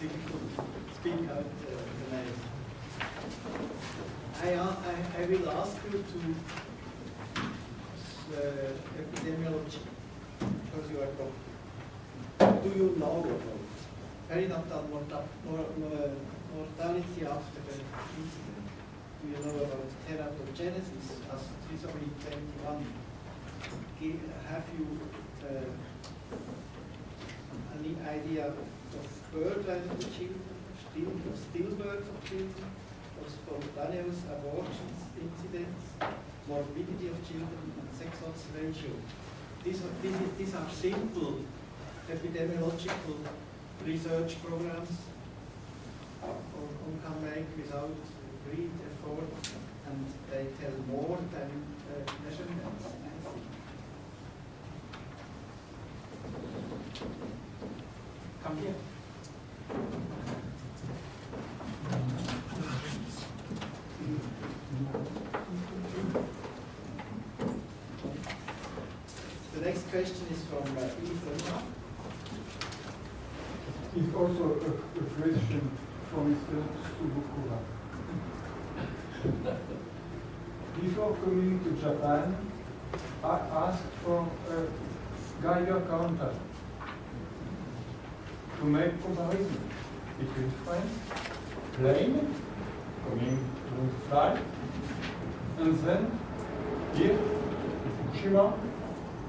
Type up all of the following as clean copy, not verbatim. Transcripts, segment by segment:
difficult to speak out the names. I will ask you to epidemiology, because you are doctor. Do you know about perinatal mortality after the incident? Do you know about teratogenesis as trisomy 21? Have you any idea of birth of children, of stillbirth of children, of spontaneous abortions incidents, morbidity of children, and sex-odds ratio? These are simple epidemiological research programs one can make without great effort, and they tell more than measurements. Come here. The next question is from Ethan. It's also a question from Mr. Tsubokura. Before coming to Japan, I asked for a Geiger counter to make comparison between France, plane, coming to fly, and then here in Fukushima,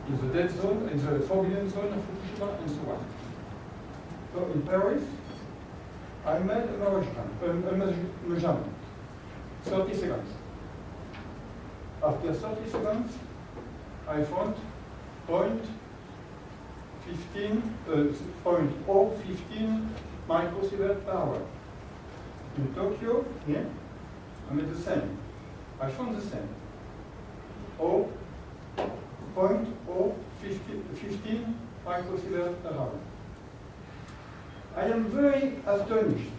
in the dead zone, in the forbidden zone of Fukushima, and so on. So in Paris, I made a measurement, 30 seconds. After 30 seconds, I found 0.015 microsievert per hour. In Tokyo, here, I made the same. I found the same. 0.015 microsievert per hour. I am very astonished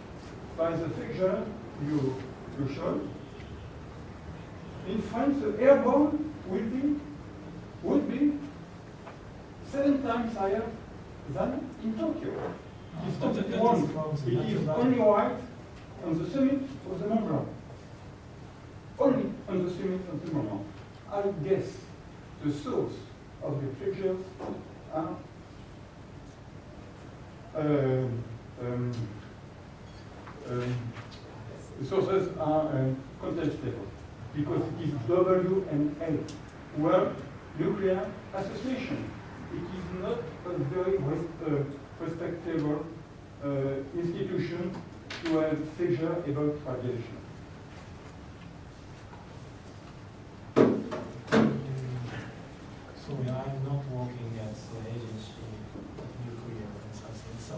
by the figure you showed. In France, the airborne would be 7 times higher than in Tokyo. It is only white on the summit of the Mont Blanc. Only on the summit of the Mont Blanc. I guess the source of the figures are the sources are contestable, because it is WNA, World Nuclear Association. It is not a very respectable institution to have figure about radiation. So I'm not working as an agency of nuclear and something, so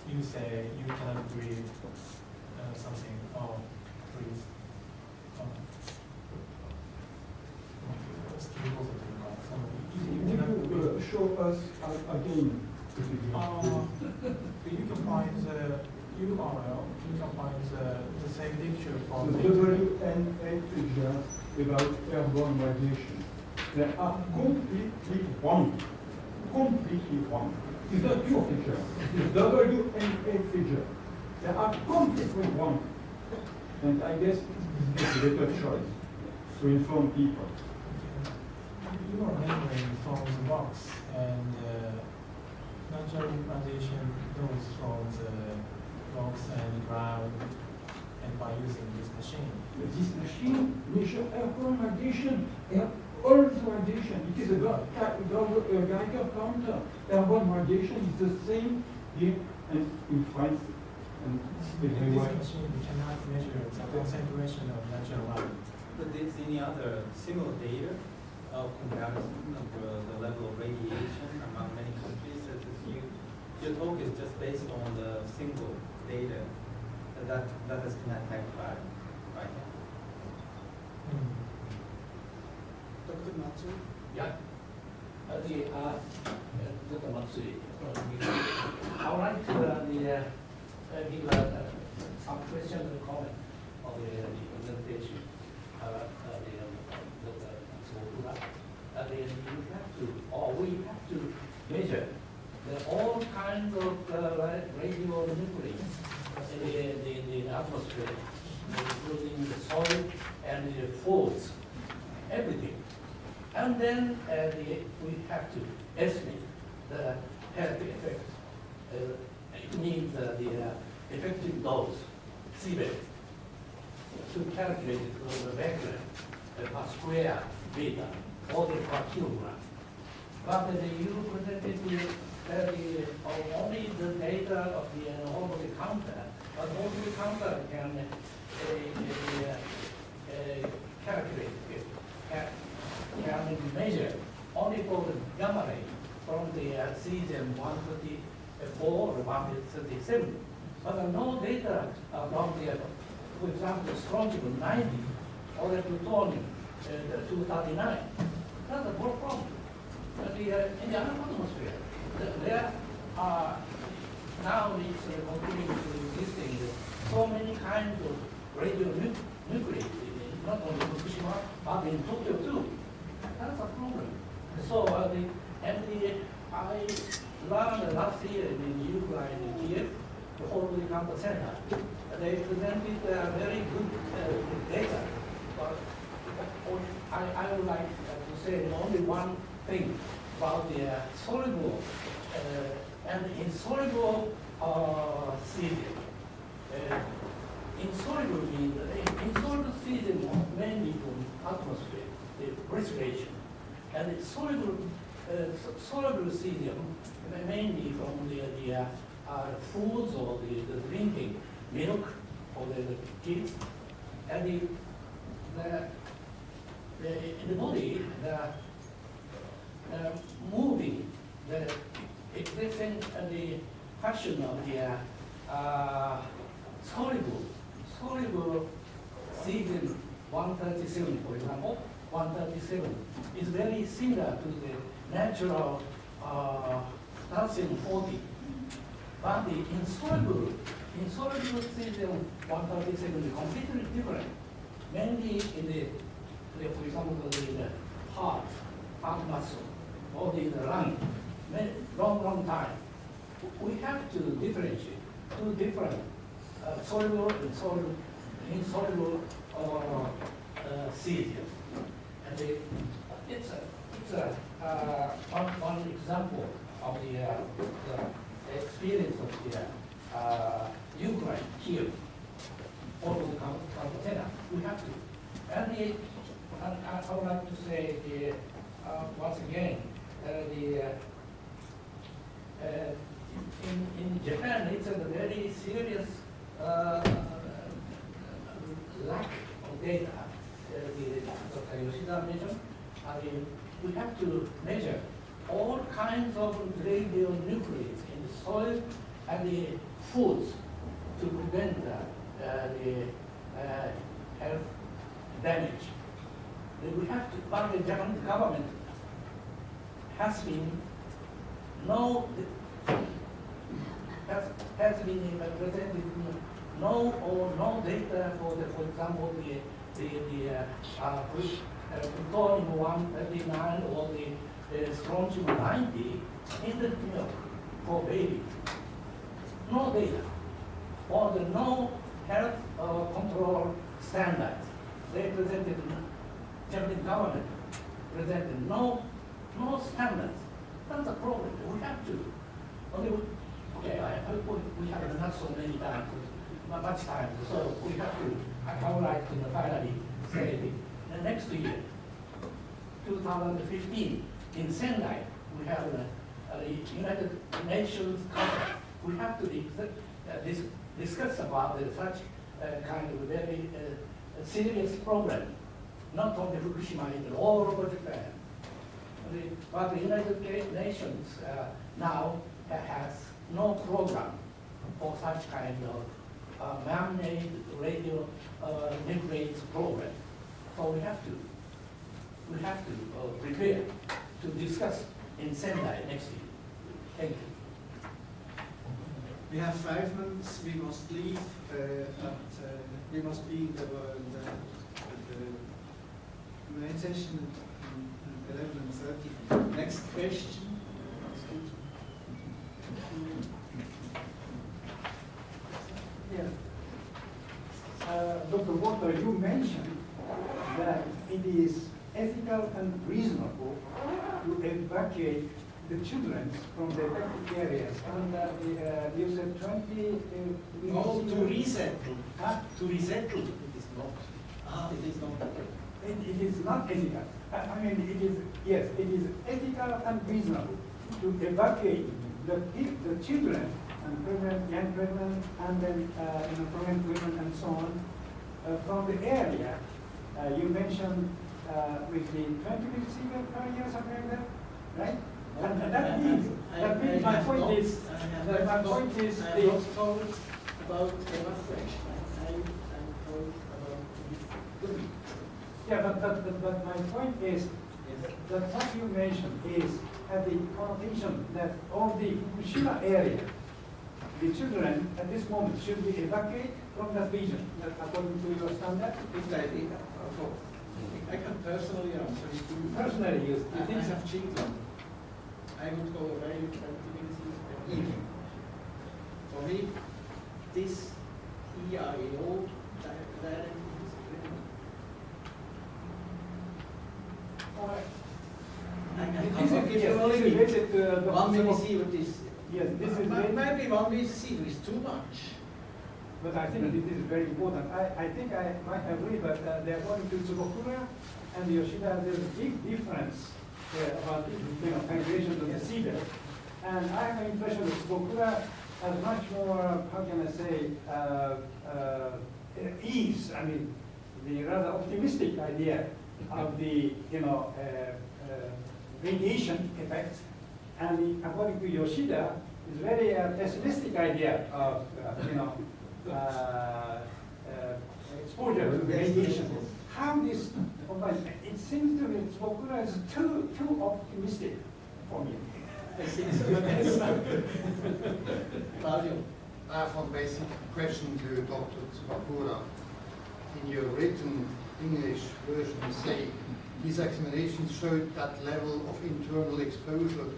you say you cannot breathe something, or please. You cannot show us again. You can find the URL, you can find the same picture for the WNA figures about airborne radiation. They are completely wrong. Completely wrong. It's not your figure. It's WNA figure. They are completely wrong. And I guess it's a better choice to inform people. You are measuring from the box, and natural radiation goes from the box and ground, and by using this machine. This machine measures airborne radiation. All the radiation, it is a Geiger counter. Airborne radiation is the same here and in France and everywhere. In this machine, we cannot measure the concentration of natural light. But there's any other similar data of comparison of the level of radiation among many countries? Your talk is just based on the single data that has been attacked by, right? Dr. Matsui? Yeah. Dr. Matsui. I would like to give some questions and comments on the presentation. Dr. Tsubokura. We have to measure all kinds of radionuclides in the atmosphere, including the soil and the foods, everything. And then we have to estimate the health effect. It means the effective dose, CBEC, to calculate it for the vector per square meter or per kilogram. But you presented only the data of the over the counter, but over the counter can calculate it, can measure only for the gamma ray from the cesium 134 or 137. But no data from the, for example, strontium 90 or the plutonium 239. That's a problem. In the atmosphere, there are now it's continuing to existing so many kinds of radionuclides, not only Fukushima, but in Tokyo too. That's a problem. So I learned last year in Ukraine, in Kiev, the whole Cancer Center. They presented very good data. But I would like to say only one thing about the soluble and insoluble cesium. Insoluble means insoluble cesium mainly from atmosphere, the respiration, and soluble cesium mainly from the foods or the drinking milk for the kids, and in the body moving the existing the function of the soluble cesium 137, for example, 137 is very similar to the natural calcium 40. But the insoluble cesium 137 is completely different, mainly in the for example, the heart muscle, or the lung, long time. We have to differentiate two different soluble and insoluble cesium. And it's one example of the experience of the Ukraine here, all of the container. We have to. And I would like to say once again, in Japan, it's a very serious lack of data. Dr. Yoshida mentioned, we have to measure all kinds of radionuclides in the soil and the foods to prevent the health damage. We have to, but the Japanese government has been presented no data for example the plutonium 139 or the strontium 90 in the milk for baby. No data, or the no health control standards. They presented, Japanese government presented no standards. That's a problem. We have to. Okay, we have not so many times, not much time, so we have to. I would like to finally say the next year, 2015, in Sendai, we have the United Nations conference. We have to discuss about such kind of very serious problem, not only Fukushima, but all over Japan. But the United Nations now has no program for such kind of man-made radionuclides program. So we have to prepare to discuss in Sendai next year. Thank you. We have 5 minutes. We must leave. We must be in the main session at 11:30. Next question. after you mentioned that it is ethical and reasonable to evacuate the children from the affected areas. And you said 20... No, to resettle. Huh? To resettle, it is not. It is not. It is not ethical. I mean, it is, yes, it is ethical and reasonable to evacuate the children and pregnant, young pregnant, and then pregnant women and so on from the area. You mentioned with the 20 millisievert per year, something like that, right? And that means my point is I have told about evacuation. I'm told about this. Yeah, but my point is that what you mentioned is at the connotation that all the Fukushima area, the children at this moment should be evacuated from that region, that according to your standard. If I can personally answer it too. Personally, you I think so? have children. I would go away 20 minutes per evening. For me, this EIO directive is criminal. I can give you only related to the one millisievert is. Yes, this is maybe one millisievert is too much. But I think this is very important. I think I might agree, but according to Tsubokura and Yoshida, there's a big difference about calculation of the seeder. And I have an impression that Tsubokura has much more, how can I say, ease. I mean, the rather optimistic idea of the radiation effect, and according to Yoshida, is very pessimistic idea of exposure to radiation. How this combines? It seems to me Tsubokura is too optimistic for me. I think so. Claudio. I have one basic question to Dr. Tsubokura. In your written English version, you say these examinations showed that level of internal exposure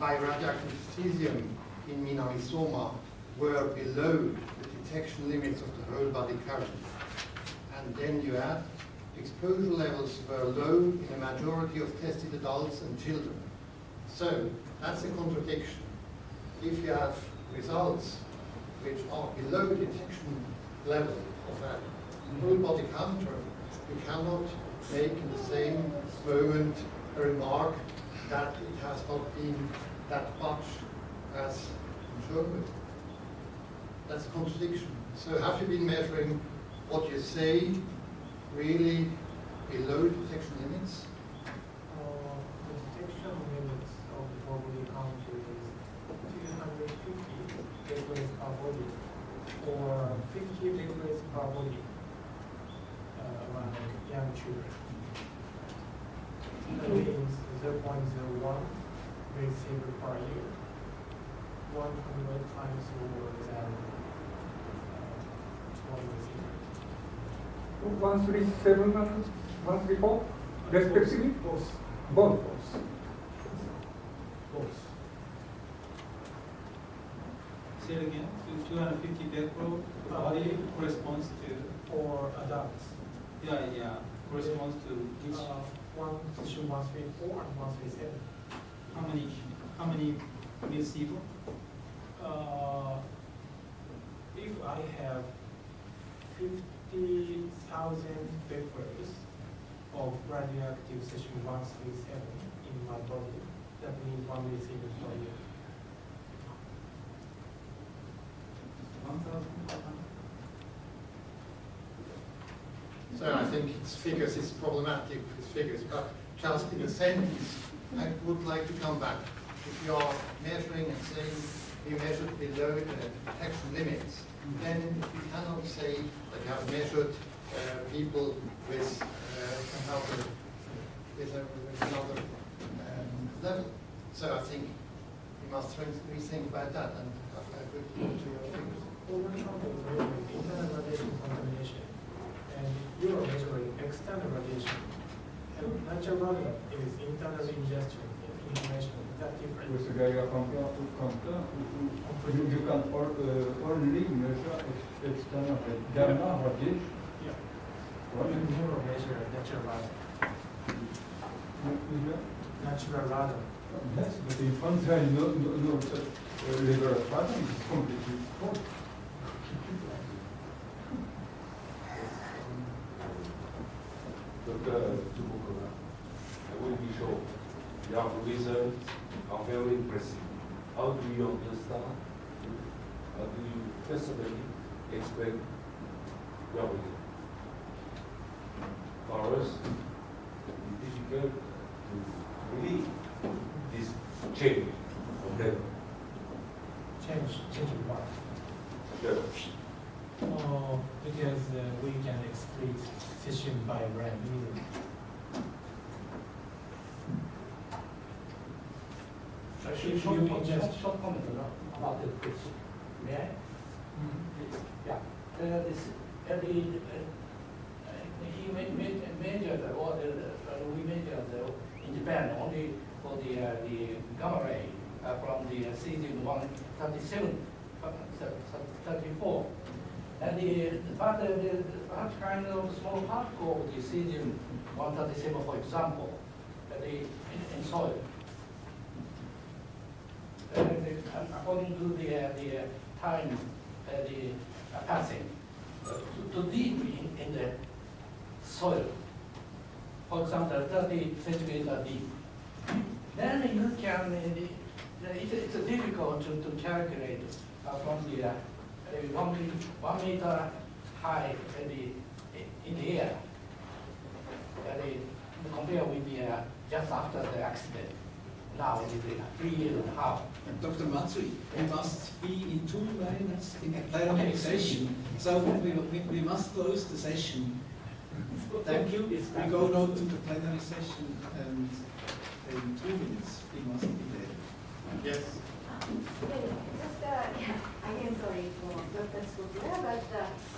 by radioactive cesium in Minamisoma were below the detection limits of the whole body current. And then you add, exposure levels were low in a majority of tested adults and children. So that's a contradiction. If you have results which are below detection level of a whole body counter, you cannot make in the same moment a remark that it has not been that much as shown. That's a contradiction. So have you been measuring what you say really below detection limits? The detection limits of the body count is 250 becquerels per body, or 50 becquerels per body among young children. That means 0.01 millisievert per year, 100 times lower than 12 millisievert. 137 and 134, respectively? Both. Both. Both. Say it again. 250 becquerel per body corresponds to. For adults. Yeah. Corresponds to which? 134 and 137. How many millisievert? If I have 50,000 becquerels of radioactive cesium-137 in my body, that means 1 millisievert per year. 1,500. So I think its figures is problematic with figures, but just in a sentence, I would like to come back. If you are measuring and saying we measured below the detection limits, then we cannot say that you have measured people with another level. So I think we must rethink about that and have a good look to your figures. Over internal radiation contamination, and you are measuring external radiation. And natural radiation is internal ingestion information. Is that different? With the Gaia counter, you can only measure external radiation. Neural measure natural radon. Yes, but in France there is no such level of pattern. It's completely false. Dr. Tsubokura, I will be short. Your results are very impressive. How do you understand? How do you personally explain your result? For us, it's difficult to believe this change of level. Change what? Level. Oh, because we can excrete cesium by gram easily. Short comment about the question. May I? Yeah. He measured, or we measured in Japan only for the gamma ray from the cesium-137, 34. And but what kind of small particle of the cesium-137, for example, in soil. According to the time passing, to deep in the soil, for example, 30 centimeters deep, then you can, it's difficult to calculate from the 1 meter high in the air, compared with the just after the accident. Now it is 3 years and a half. Dr. Matsui, we must be in 2 minutes in a plenary session, so we must close the session. Thank you. We go now to the plenary session, and in 2 minutes we must be there. Yes. Just again, sorry for Dr. Tsubokura, but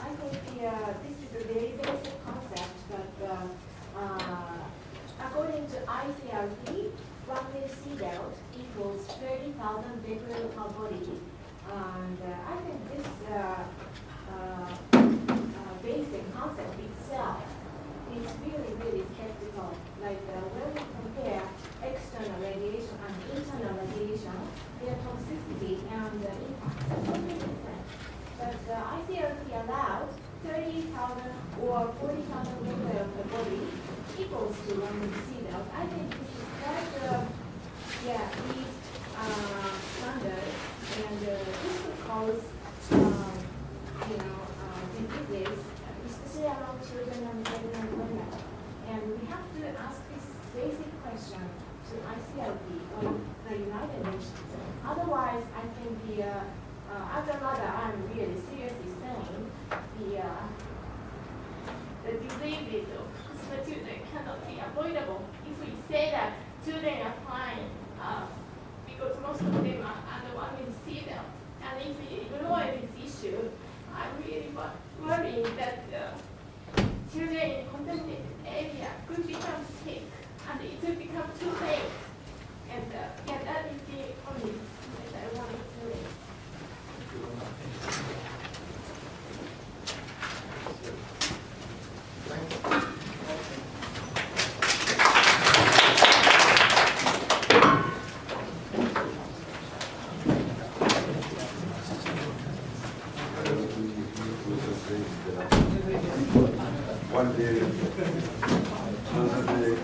I think this is a very basic concept. But according to ICRP, 1 mil seatbelt equals 30,000 becquerel per body, and I think this basic concept itself is really skeptical. Like when we compare external radiation and internal radiation, their toxicity and impact are totally different. But ICRP allows 30,000 or 40,000 becquerel per body equals to 1 mil seatbelt. I think this is quite least standard, and this could cause diseases, especially among children and pregnant women. And we have to ask this basic question to ICRP or the United Nations. Otherwise, I think as a mother, I'm really seriously saying the diseases of the children cannot be avoidable. If we say that children are fine, because most of them are under 1 mil seatbelt, and if we ignore this issue, I'm really worried that children in contaminated area could become sick, and it will become too late. And that is the only that I wanted to say. One day, another day.